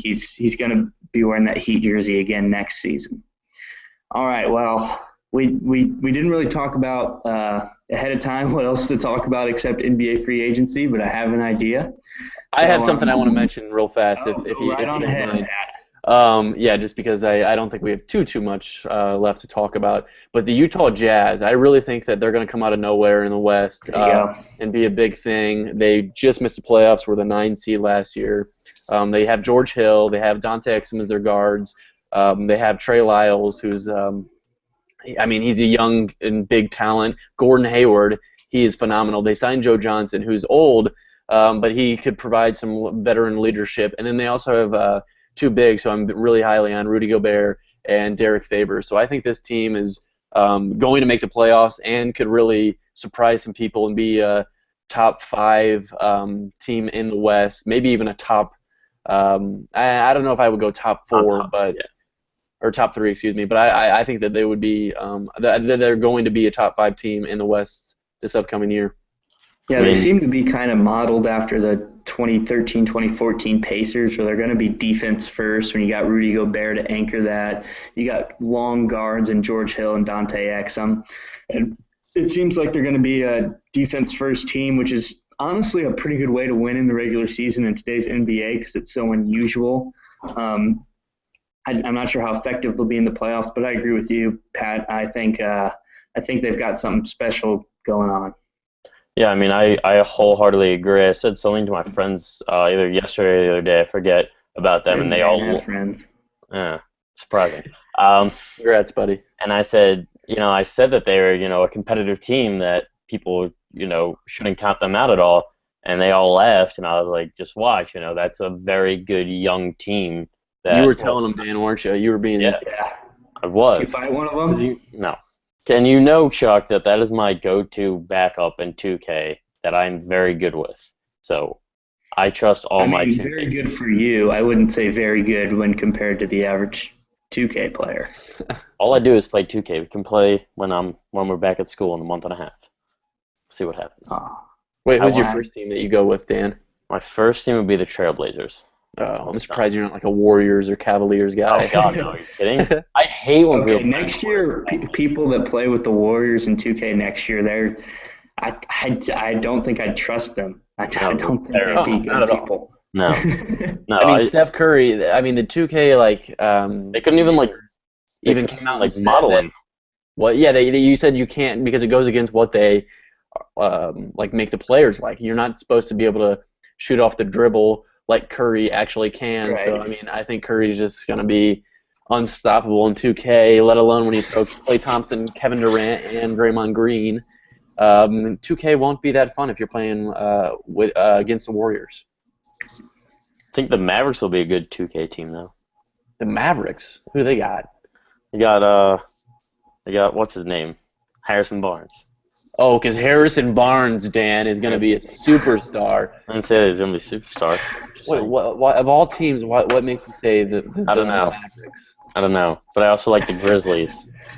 he's going to be wearing that Heat jersey again next season. All right. Well, we didn't really talk about ahead of time what else to talk about except NBA free agency, but I have an idea. I have So, something I want to mention real fast, oh, if go you right on don't ahead, mind. Pat. Yeah, just because I don't think we have too much left to talk about. But the Utah Jazz, I really think that they're going to come out of nowhere in the West There you go. and be a big thing. They just missed the playoffs, were the 9 seed last year. They have George Hill, they have Dante Exum as their guards. They have Trey Lyles, who's he's a young and big talent. Gordon Hayward, he is phenomenal. They signed Joe Johnson, who's old, but he could provide some veteran leadership. And then they also have two bigs, so I'm really highly on Rudy Gobert and Derek Favors. So I think this team is going to make the playoffs and could really surprise some people and be a top 5 team in the West, maybe even a top. I don't know if I would go top 4, but. Yeah. Or top 3, excuse me. But I think that they would be that they're going to be a top 5 team in the West this upcoming year. Yeah, they seem to be kind of modeled after the 2013-2014 Pacers, where they're going to be defense first. When you got Rudy Gobert to anchor that, you got long guards in George Hill and Dante Exum, and it seems like they're going to be a defense first team, which is honestly a pretty good way to win in the regular season in today's NBA because it's so unusual. I'm not sure how effective they'll be in the playoffs, but I agree with you, Pat. I think they've got something special going on. Yeah, I mean, I wholeheartedly agree. I said something to my friends either yesterday or the other day, I forget, about them, and they all friends. Surprising. Congrats, buddy. And I said that they were, a competitive team that people, shouldn't count them out at all, and they all laughed, and I was like, just watch, that's a very good young team. You were telling them, Dan, weren't you? You were being... Yeah, I was. Did you fight one of them? No. And Chuck, that is my go-to backup in 2K that I'm very good with. So I trust all my 2K. Very good for you. I wouldn't say very good when compared to the average 2K player. All I do is play 2K. We can play when we're back at school in a month and a half. See what happens. Oh. Wait, who's your first team that you go with, Dan? My first team would be the Trailblazers. I'm surprised you're not like a Warriors or Cavaliers guy. Oh, God, no. Are you kidding? I hate when people... Next year, people that play with the Warriors in 2K next year, I don't think I'd trust them. I don't think they'd be good people. No. No. I mean, Steph Curry, the 2K, they couldn't even came out like modeling. Well, yeah, you said you can't because it goes against what they make the players like. You're not supposed to be able to shoot off the dribble like Curry actually can. Right. So, I think Curry's just going to be unstoppable in 2K, let alone when you throw Klay Thompson, Kevin Durant, and Draymond Green. 2K won't be that fun if you're playing against the Warriors. I think the Mavericks will be a good 2K team, though. The Mavericks? Who do they got? They got what's his name? Harrison Barnes. Oh, because Harrison Barnes, Dan, is going to be a superstar. I didn't say he's going to be a superstar. Wait, what of all teams, what makes you say the I don't know. Mavericks? I don't know. But I also like the Grizzlies.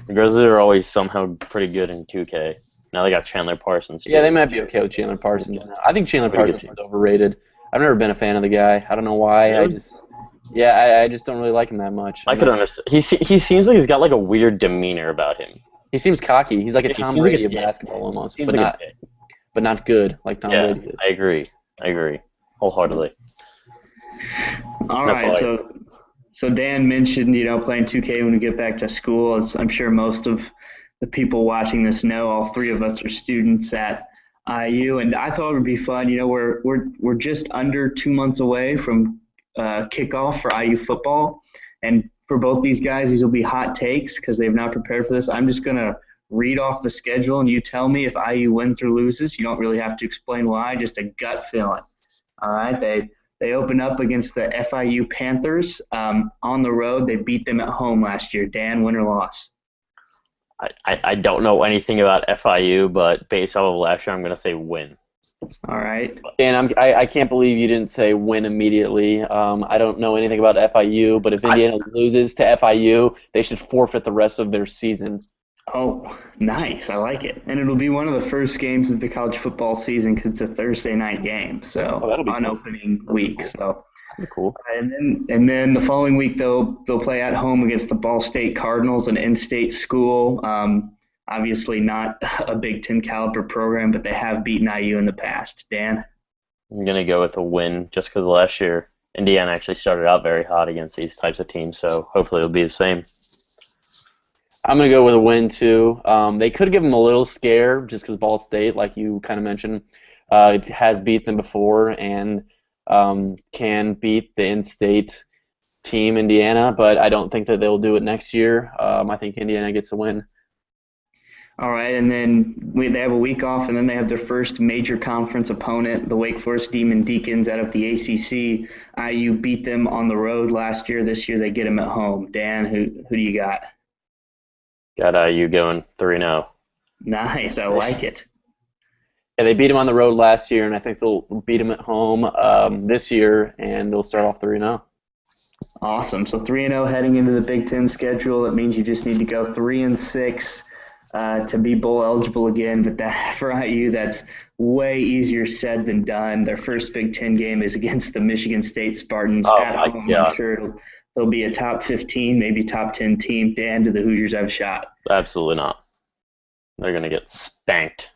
The Grizzlies are always somehow pretty good in 2K. Now they got Chandler Parsons, too. Yeah, they might be okay with Chandler Parsons. I think Chandler Parsons is overrated. I've never been a fan of the guy. I don't know why. Really? I just don't really like him that much. I could understand. He seems like he's got like a weird demeanor about him. He seems cocky. He's like a Tom Brady of basketball almost, but not good like Tom Brady is. I agree wholeheartedly. All right, so Dan mentioned playing 2K when we get back to school. As I'm sure most of the people watching this know, all three of us are students at IU, and I thought it would be fun. We're just under 2 months away from kickoff for IU football, and for both these guys, these will be hot takes because they've not prepared for this. I'm just gonna read off the schedule, and you tell me if IU wins or loses. You don't really have to explain why, just a gut feeling. All right, they open up against the FIU Panthers on the road. They beat them at home last year. Dan, win or loss? I don't know anything about FIU, but based off of last year, I'm going to say win. All right. Dan, I can't believe you didn't say win immediately. I don't know anything about FIU, but if Indiana loses to FIU, they should forfeit the rest of their season. Oh, nice. I like it. And it'll be one of the first games of the college football season because it's a Thursday night game, so on cool. Opening week. So cool. And then the following week they'll play at home against the Ball State Cardinals, an in-state school. Obviously not a Big Ten caliber program, but they have beaten IU in the past. Dan? I'm going to go with a win just because last year Indiana actually started out very hot against these types of teams, so hopefully it'll be the same. I'm going to go with a win, too. They could give them a little scare just because Ball State, like you kind of mentioned, it has beat them before and can beat the in-state team, Indiana, but I don't think that they'll do it next year. I think Indiana gets a win. All right, and then they have a week off, and then they have their first major conference opponent, the Wake Forest Demon Deacons out of the ACC. IU beat them on the road last year. This year they get them at home. Dan, who do you got? Got IU going 3-0. Nice, I like it. Yeah, they beat them on the road last year, and I think they'll beat them at home this year, and they'll start off 3-0. Awesome. So 3-0 heading into the Big Ten schedule. It means you just need to go 3-6 to be bowl eligible again. But that for IU, that's way easier said than done. Their first Big Ten game is against the Michigan State Spartans at home. God. I'm sure they'll be a top 15, maybe top 10 team. Dan, do the Hoosiers have a shot? Absolutely not. They're going to get spanked.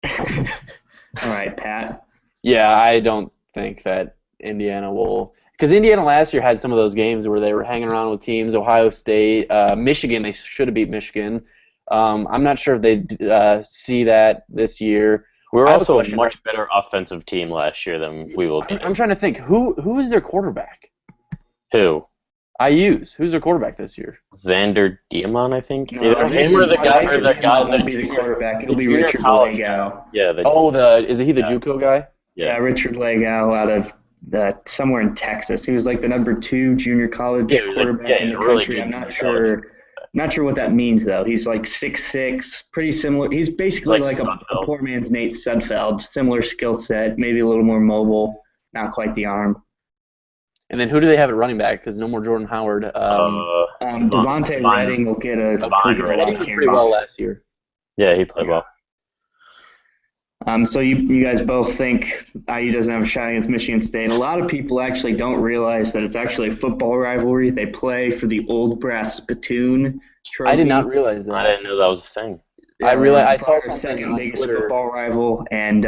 All right, Pat? Yeah, I don't think that Indiana will – because Indiana last year had some of those games where they were hanging around with teams, Ohio State, Michigan. They should have beat Michigan. I'm not sure if they see that this year. We were also a much better offensive team last year than we will be. I'm trying to think. Who is their quarterback? Who? IU's. Who's their quarterback this year? Xander Diamond, I think. No, either him or the guy won't be the quarterback. It'll be Richard Legow. Yeah. Is he the JUCO guy? Yeah, Richard Legow out of somewhere in Texas. He was like the number 2 junior college quarterback in the country. Really, I'm not sure what that means though. He's like 6'6", pretty similar. He's basically like a poor man's Nate Sudfeld. Similar skill set, maybe a little more mobile, not quite the arm. And then who do they have at running back? Because no more Jordan Howard. Devontae Redding will get a Redding did pretty well last year. Yeah, he played well. So you guys both think IU doesn't have a shot against Michigan State. A lot of people actually don't realize that it's actually a football rivalry. They play for the Old Brass Spittoon trophy. I did not realize that. I didn't know that was a thing. I saw something second on biggest Twitter. Football rival, and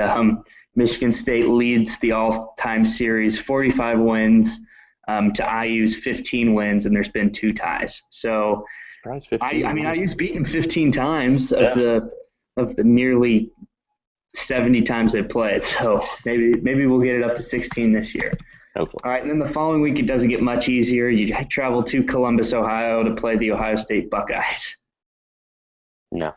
Michigan State leads the all-time series, 45 wins to IU's 15 wins, and there's been 2 ties. So Surprise, 15 IU's beaten 15 times of the nearly 70 times they've played, so maybe we'll get it up to 16 this year. Hopefully. All right, and then the following week it doesn't get much easier. You travel to Columbus, Ohio to play the Ohio State Buckeyes. No.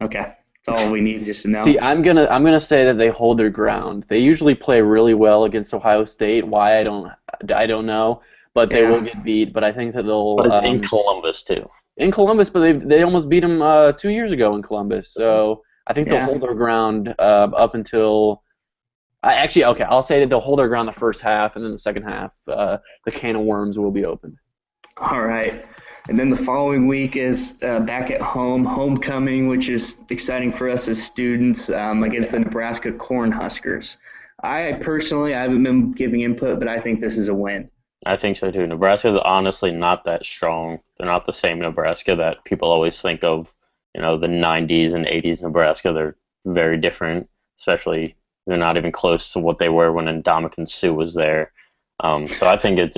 Okay, that's all we need just to know. See, I'm gonna say that they hold their ground. They usually play really well against Ohio State. Why I don't know, but they will get beat. But I think that they'll. But it's in Columbus too. In Columbus, but they almost beat them 2 years ago in Columbus. So I think they'll hold their ground up until. I'll say that they'll hold their ground the first half, and then the second half, the can of worms will be opened. All right. And then the following week is back at home, homecoming, which is exciting for us as students against the Nebraska Cornhuskers. I haven't been giving input, but I think this is a win. I think so too. Nebraska's honestly not that strong. They're not the same Nebraska that people always think of. The 90s and 80s Nebraska. They're very different, especially they're not even close to what they were when Ndamukong Suh was there. So I think I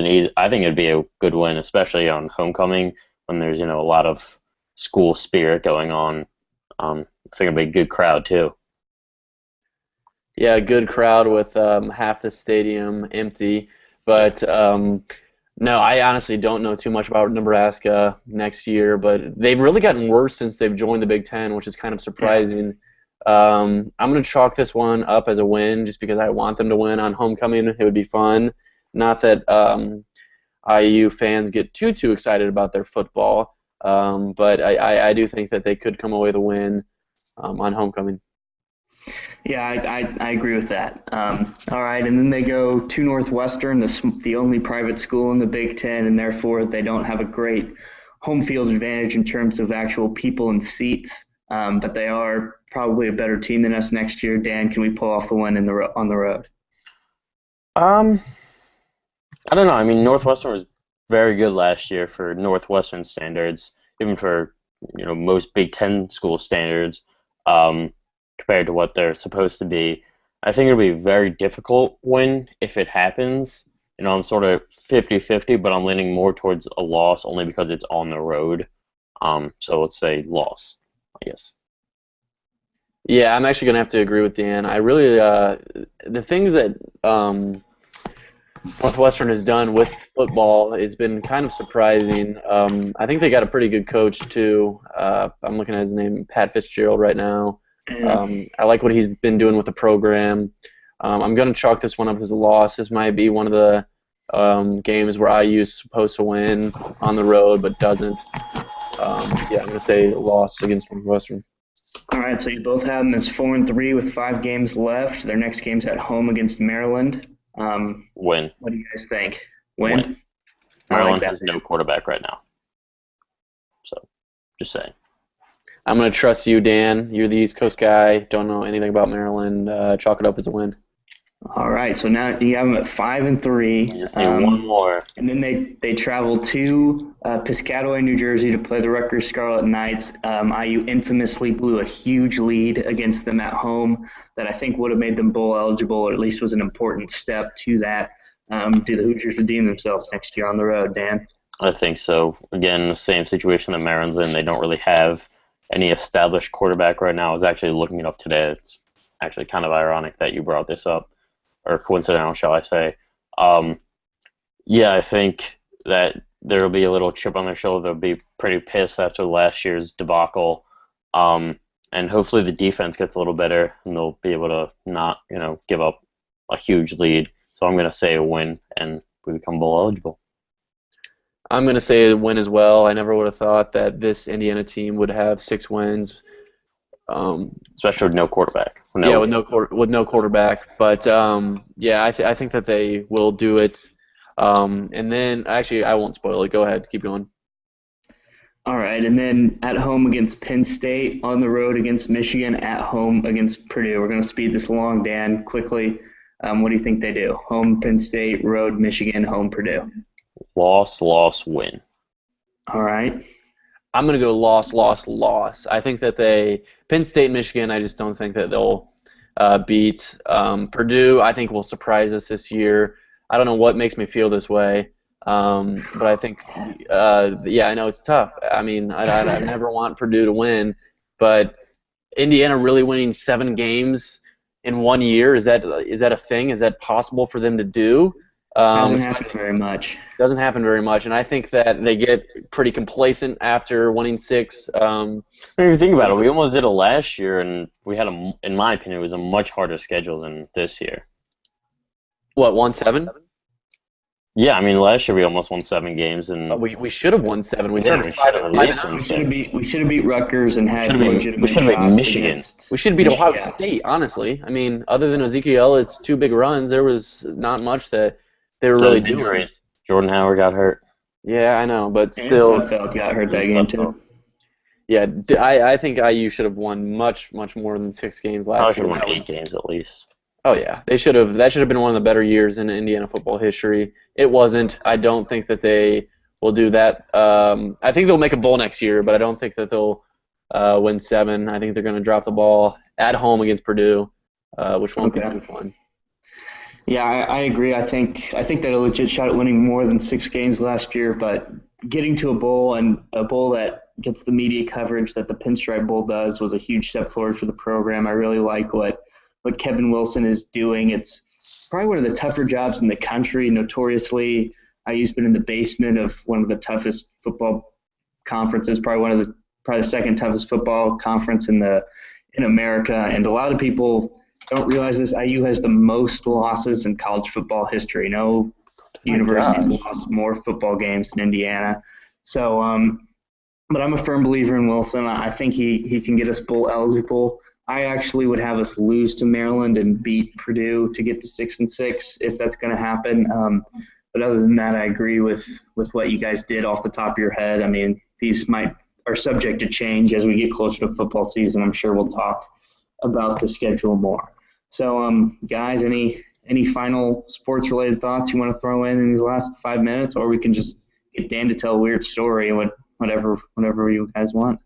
think it'd be a good win, especially on homecoming when there's a lot of school spirit going on. I think it'd be a good crowd too. Yeah, a good crowd with half the stadium empty. But no, I honestly don't know too much about Nebraska next year, but they've really gotten worse since they've joined the Big Ten, which is kind of Yeah. surprising. I'm going to chalk this one up as a win just because I want them to win on homecoming. It would be fun. Not that IU fans get too excited about their football, but I do think that they could come away with a win on homecoming. Yeah, I agree with that. All right, and then they go to Northwestern, the only private school in the Big Ten, and therefore they don't have a great home field advantage in terms of actual people and seats. But they are probably a better team than us next year. Dan, can we pull off the win on the road? Um, I don't know. I mean, Northwestern was very good last year for Northwestern standards, even for most Big Ten school standards, um, compared to what they're supposed to be. I think it'll be a very difficult win if it happens. I'm sort of 50-50, but I'm leaning more towards a loss only because it's on the road. So let's say loss, I guess. Yeah, I'm actually gonna have to agree with Dan. I really the things that Northwestern has done with football has been kind of surprising. I think they got a pretty good coach too. I'm looking at his name, Pat Fitzgerald, right now. I like what he's been doing with the program. I'm gonna chalk this one up as a loss. This might be one of the games where IU is supposed to win on the road but doesn't. Yeah, I'm gonna say loss against Northwestern. All right, so you both have them as 4-3 with 5 games left. Their next game's at home against Maryland. Win. What do you guys think? Win? Win. Maryland has no quarterback right now. So, just saying. I'm going to trust you, Dan. You're the East Coast guy. Don't know anything about Maryland. Chalk it up as a win. All right, so now you have them at 5-3. You just need one more. And then they travel to Piscataway, New Jersey to play the Rutgers Scarlet Knights. IU infamously blew a huge lead against them at home that I think would have made them bowl eligible, or at least was an important step to that. Do the Hoosiers redeem themselves next year on the road, Dan? I think so. Again, the same situation that Maryland's in. They don't really have any established quarterback right now. I was actually looking it up today. It's actually kind of ironic that you brought this up, or coincidental, shall I say. Yeah, I think that there will be a little chip on their shoulder. They'll be pretty pissed after last year's debacle. And hopefully the defense gets a little better, and they'll be able to not, give up a huge lead. So I'm going to say a win, and we become bowl eligible. I'm going to say a win as well. I never would have thought that this Indiana team would have 6 wins. Especially with no quarterback. Yeah, with no quarterback. But yeah, I think that they will do it. And then actually, I won't spoil it. Go ahead, keep going. All right, and then at home against Penn State, on the road against Michigan, at home against Purdue. We're going to speed this along, Dan, quickly. What do you think they do? Home Penn State, road Michigan, home Purdue. Loss, win. All right. I'm going to go loss. I think that Penn State, Michigan, I just don't think that they'll beat. Purdue, I think will surprise us this year. I don't know what makes me feel this way, but I think, yeah, I know it's tough. I mean, I never want Purdue to win, but Indiana really winning 7 games in 1 year, is that a thing? Is that possible for them to do? Doesn't happen very much. Doesn't happen very much, and I think that they get pretty complacent after winning 6. If you think about it, we almost did it last year, and we had in my opinion, it was a much harder schedule than this year. What, 1-7? Yeah, I mean, last year we almost won 7 games, and we should have won 7. We should have beat Rutgers and had legitimate we should have beat Michigan. We should have beat Ohio State, honestly. I mean, other than Ezekiel Elliott's 2 big runs, there was not much that they were really doing. Jordan Howard got hurt. Yeah, I know, but still. And Sudfeld got hurt that game too. Yeah, I think IU should have won much more than 6 games last year. Probably should have won 8 games at least. Oh yeah, they should have. That should have been one of the better years in Indiana football history. It wasn't. I don't think that they will do that. I think they'll make a bowl next year, but I don't think that they'll win 7. I think they're going to drop the ball at home against Purdue, which won't be too fun. Yeah, I agree. I think they had a legit shot at winning more than 6 games last year, but getting to a bowl and a bowl that gets the media coverage that the Pinstripe Bowl does was a huge step forward for the program. I really like what what Kevin Wilson is doing. It's probably one of the tougher jobs in the country. Notoriously, IU's been in the basement of one of the toughest football conferences, probably the second toughest football conference in America. And a lot of people don't realize this. IU has the most losses in college football history. No university's lost more football games than Indiana. So, but I'm a firm believer in Wilson. I think he can get us bowl eligible. I actually would have us lose to Maryland and beat Purdue to get to 6-6 if that's going to happen. But other than that, I agree with what you guys did off the top of your head. I mean, these are subject to change as we get closer to football season. I'm sure we'll talk about the schedule more. So, guys, any final sports-related thoughts you want to throw in these last 5 minutes, or we can just get Dan to tell a weird story, whatever you guys want.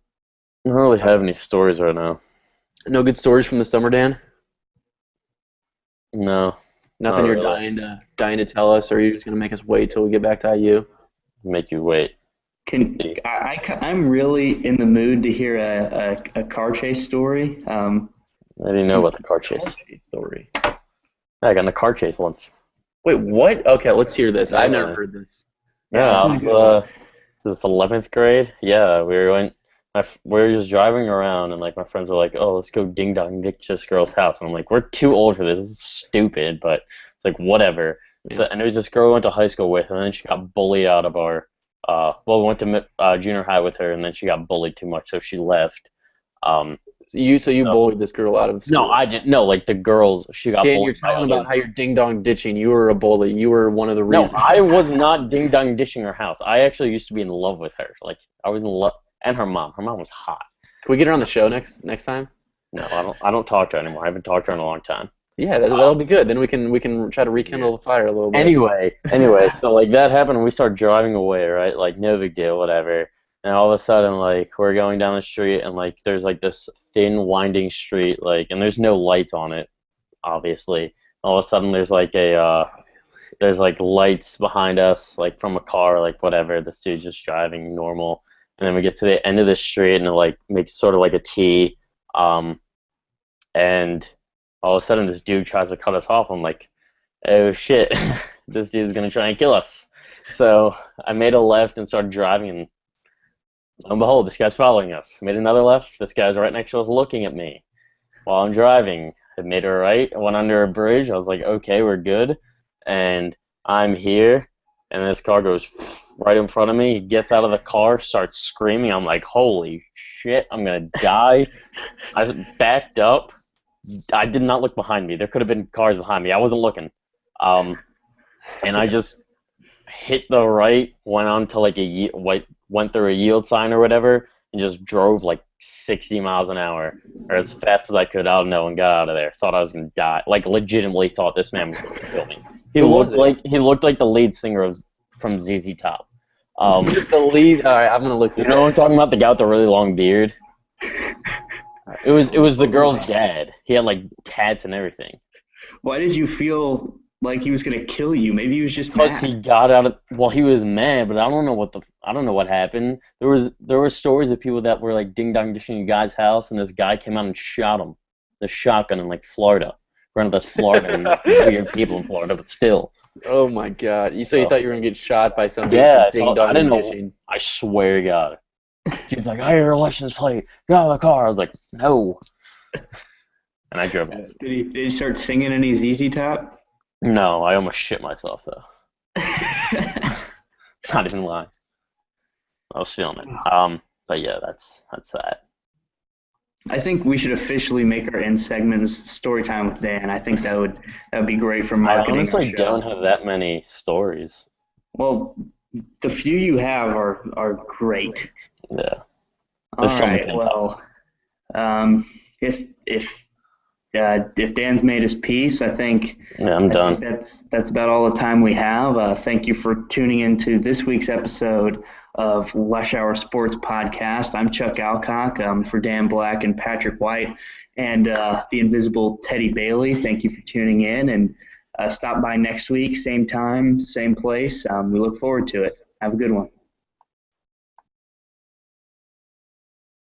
I don't really have any stories right now. No good stories from the summer, Dan? No. Nothing you're dying to tell us, or are you just going to make us wait till we get back to IU? Make you wait. I'm really in the mood to hear a car chase story. I didn't know about the car chase story. I got in a car chase once. Wait, what? Okay, let's hear this. I've never heard this. Yeah, this is 11th grade. Yeah, we were just driving around, and like my friends were like, "Oh, let's go ding dong ditch this girl's house." And I'm like, "We're too old for this. This is stupid." But it's like whatever. Yeah. So, and it was this girl we went to high school with, and then she got bullied out of our. We went to junior high with her, and then she got bullied too much, so she left. You bullied this girl out of school? No, I didn't. No, like the girls, she got bullied. You're talking about how you're ding-dong ditching. You were a bully. You were one of the reasons. No, I was not ding-dong ditching her house. I actually used to be in love with her. Like, I was in love. And her mom. Her mom was hot. Can we get her on the show next time? No, I don't talk to her anymore. I haven't talked to her in a long time. Yeah, that'll be good. Then we can try to rekindle the fire a little bit. Anyway, so like that happened, and we start driving away, right? Like, no big deal, whatever. And all of a sudden, like, we're going down the street, and, like, there's, like, this thin, winding street, like, and there's no lights on it, obviously. All of a sudden, there's, like, there's, like, lights behind us, like, from a car, like, whatever. This dude's just driving normal. And then we get to the end of the street, and it, like, makes sort of like a T. And all of a sudden, this dude tries to cut us off. I'm like, oh, shit. This dude's going to try and kill us. So I made a left and started driving, and lo and behold, this guy's following us. Made another left. This guy's right next to us looking at me while I'm driving. I made a right. I went under a bridge. I was like, okay, we're good. And I'm here. And this car goes right in front of me. He gets out of the car, starts screaming. I'm like, holy shit, I'm going to die. I backed up. I did not look behind me. There could have been cars behind me. I wasn't looking. And I just hit the right, went on to like went through a yield sign or whatever, and just drove like 60 miles an hour, or as fast as I could out of know, and got out of there. Thought I was gonna die. Like, legitimately thought this man was gonna kill me. He looked like the lead singer from ZZ Top. The lead. All right, I'm gonna look this. You know what I'm talking about? The guy with the really long beard. It was the girl's dad. He had like tats and everything. Why did you feel like he was gonna kill you? Maybe he was just because mad. He got out of. Well, he was mad, but I don't know what happened. There were stories of people that were like ding dong dishing a guy's house, and this guy came out and shot him. The shotgun in like Florida. Granted, that's Florida and weird people in Florida, but still. Oh my God! You thought you were gonna get shot by somebody? Yeah, I ding didn't know. Dishing. I swear to God. Dude's like, I hear your license plate. Get out of the car. I was like, no. And I drove off. Did he start singing any ZZ Top? No, I almost shit myself though. Not even lying. I was feeling it. But yeah, that's that. I think we should officially make our end segments story time with Dan. I think that would be great for marketing. I honestly don't have that many stories. Well, the few you have are great. Yeah. All right. Well, if Dan's made his peace, I think. Yeah, I'm done. That's about all the time we have. Thank you for tuning into this week's episode of Lush Hour Sports Podcast. I'm Chuck Alcock, for Dan Black and Patrick White, and the invisible Teddy Bailey. Thank you for tuning in, and stop by next week, same time, same place. We look forward to it. Have a good one.